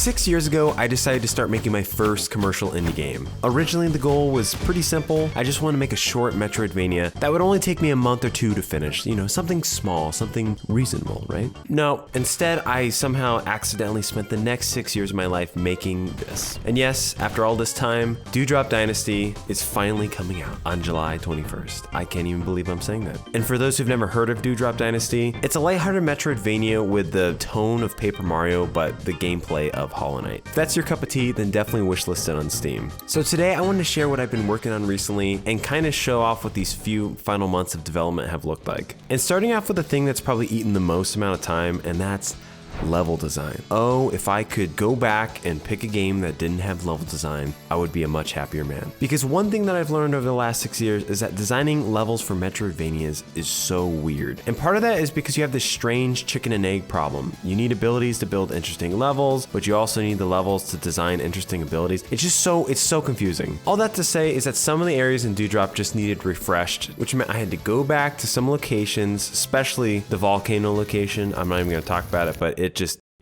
6 years ago, I decided to start making my first commercial indie game. Originally, the goal was pretty simple. I just wanted to make a short Metroidvania that would only take me a month or two to finish. You know, something small, something reasonable, right? No, instead, I somehow accidentally spent the next 6 years of my life making this. And yes, after all this time, Dewdrop Dynasty is finally coming out on July 21st. I can't even believe I'm saying that. And for those who've never heard of Dewdrop Dynasty, it's a lighthearted Metroidvania with the tone of Paper Mario, but the gameplay of Hollow Knight. If that's your cup of tea, then definitely wishlist it on Steam. So today I wanted to share what I've been working on recently and kind of show off what these few final months of development have looked like. And starting off with the thing that's probably eaten the most amount of time, and that's level design. Oh, if I could go back and pick a game that didn't have level design, I would be a much happier man. Because one thing that I've learned over the last 6 years is that designing levels for Metroidvanias is so weird. And part of that is because you have this strange chicken and egg problem. You need abilities to build interesting levels, but you also need the levels to design interesting abilities. It's so confusing. All that to say is that some of the areas in Dewdrop just needed refreshed, which meant I had to go back to some locations, especially the volcano location. I'm not even gonna talk about it, but it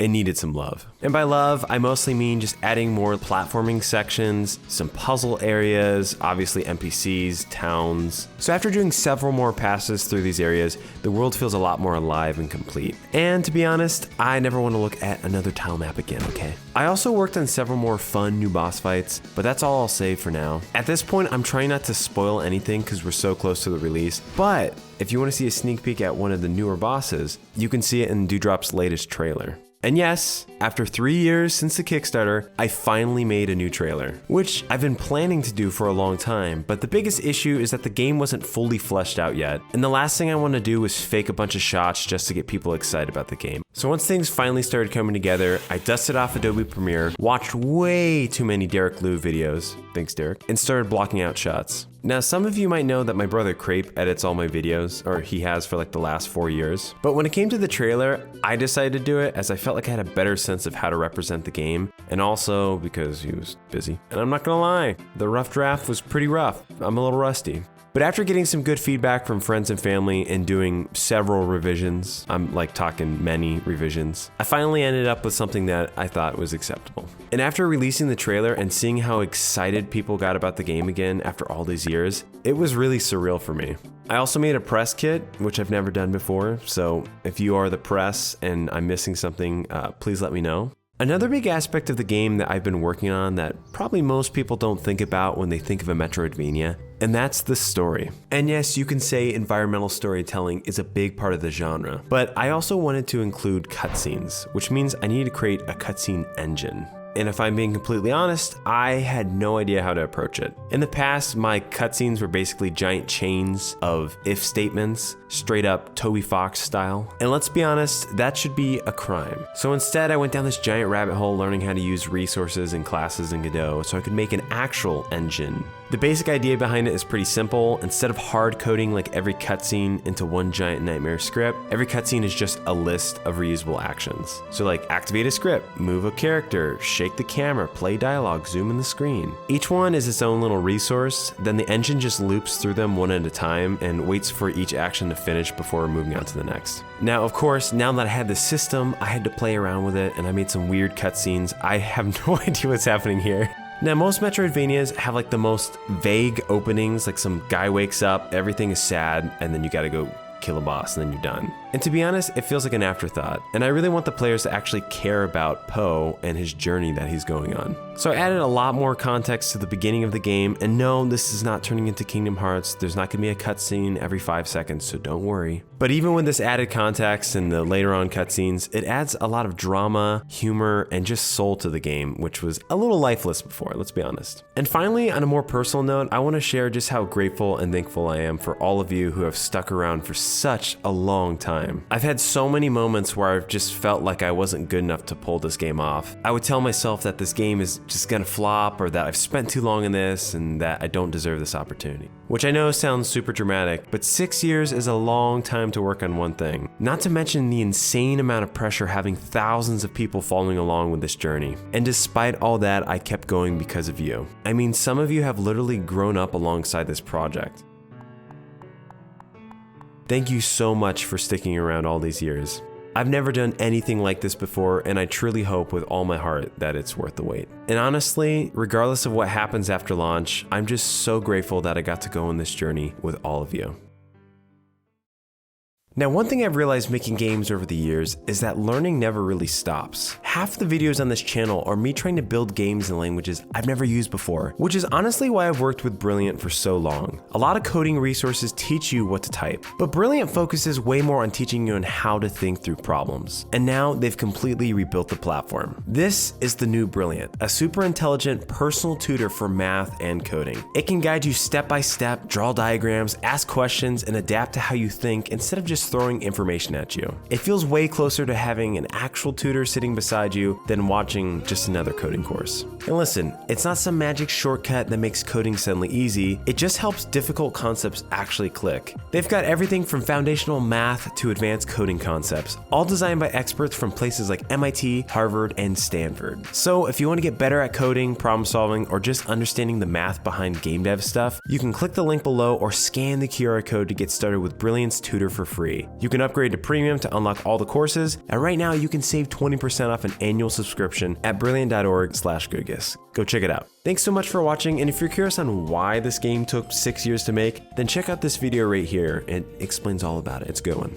needed some love. And by love, I mostly mean just adding more platforming sections, some puzzle areas, obviously NPCs, towns. So after doing several more passes through these areas, the world feels a lot more alive and complete. And to be honest, I never want to look at another tile map again, okay? I also worked on several more fun new boss fights, but that's all I'll say for now. At this point, I'm trying not to spoil anything because we're so close to the release, but if you want to see a sneak peek at one of the newer bosses, you can see it in Dewdrop's latest trailer. And yes, after 3 years since the Kickstarter, I finally made a new trailer, which I've been planning to do for a long time, but the biggest issue is that the game wasn't fully fleshed out yet, and the last thing I want to do was fake a bunch of shots just to get people excited about the game. So once things finally started coming together, I dusted off Adobe Premiere, watched way too many Derek Liu videos, thanks Derek, and started blocking out shots. Now, some of you might know that my brother Crepe edits all my videos, or he has for like the last 4 years. But when it came to the trailer, I decided to do it as I felt like I had a better sense of how to represent the game, and also because he was busy. And I'm not gonna lie, the rough draft was pretty rough. I'm a little rusty. But after getting some good feedback from friends and family and doing several revisions, I'm like talking many revisions, I finally ended up with something that I thought was acceptable. And after releasing the trailer and seeing how excited people got about the game again after all these years, it was really surreal for me. I also made a press kit, which I've never done before, so if you are the press and I'm missing something, please let me know. Another big aspect of the game that I've been working on that probably most people don't think about when they think of a Metroidvania, and that's the story. And yes, you can say environmental storytelling is a big part of the genre, but I also wanted to include cutscenes, which means I need to create a cutscene engine. And if I'm being completely honest, I had no idea how to approach it. In the past, my cutscenes were basically giant chains of if statements, straight up Toby Fox style. And let's be honest, that should be a crime. So instead, I went down this giant rabbit hole learning how to use resources and classes in Godot so I could make an actual engine. The basic idea behind it is pretty simple. Instead of hard coding like every cutscene into one giant nightmare script, every cutscene is just a list of reusable actions. So like activate a script, move a character, shake the camera, play dialogue, zoom in the screen. Each one is its own little resource, then the engine just loops through them one at a time and waits for each action to finish before moving on to the next. Now, of course, now that I had the system, I had to play around with it and I made some weird cutscenes. I have no idea what's happening here. Now, most Metroidvanias have like the most vague openings, like some guy wakes up, everything is sad, and then you gotta go kill a boss and then you're done. And to be honest, it feels like an afterthought. And I really want the players to actually care about Poe and his journey that he's going on. So I added a lot more context to the beginning of the game, and no, this is not turning into Kingdom Hearts. There's not gonna be a cutscene every 5 seconds, so don't worry. But even with this added context and the later on cutscenes, it adds a lot of drama, humor, and just soul to the game, which was a little lifeless before, let's be honest. And finally, on a more personal note, I wanna share just how grateful and thankful I am for all of you who have stuck around for such a long time. I've had so many moments where I've just felt like I wasn't good enough to pull this game off. I would tell myself that this game is just gonna flop, or that I've spent too long in this, and that I don't deserve this opportunity. Which I know sounds super dramatic, but 6 years is a long time to work on one thing. Not to mention the insane amount of pressure having thousands of people following along with this journey. And despite all that, I kept going because of you. I mean, some of you have literally grown up alongside this project. Thank you so much for sticking around all these years. I've never done anything like this before, and I truly hope with all my heart that it's worth the wait. And honestly, regardless of what happens after launch, I'm just so grateful that I got to go on this journey with all of you. Now, one thing I've realized making games over the years is that learning never really stops. Half the videos on this channel are me trying to build games in languages I've never used before, which is honestly why I've worked with Brilliant for so long. A lot of coding resources teach you what to type, but Brilliant focuses way more on teaching you on how to think through problems. And now they've completely rebuilt the platform. This is the new Brilliant, a super intelligent personal tutor for math and coding. It can guide you step by step, draw diagrams, ask questions, and adapt to how you think instead of just throwing information at you. It feels way closer to having an actual tutor sitting beside you than watching just another coding course. And listen, it's not some magic shortcut that makes coding suddenly easy, it just helps difficult concepts actually click. They've got everything from foundational math to advanced coding concepts, all designed by experts from places like MIT, Harvard, and Stanford. So if you want to get better at coding, problem solving, or just understanding the math behind game dev stuff, you can click the link below or scan the QR code to get started with Brilliant's tutor for free. You can upgrade to premium to unlock all the courses, and right now you can save 20% off an annual subscription at brilliant.org/Goodgis. Go check it out. Thanks so much for watching, and if you're curious on why this game took 6 years to make, then check out this video right here. It explains all about it. It's a good one.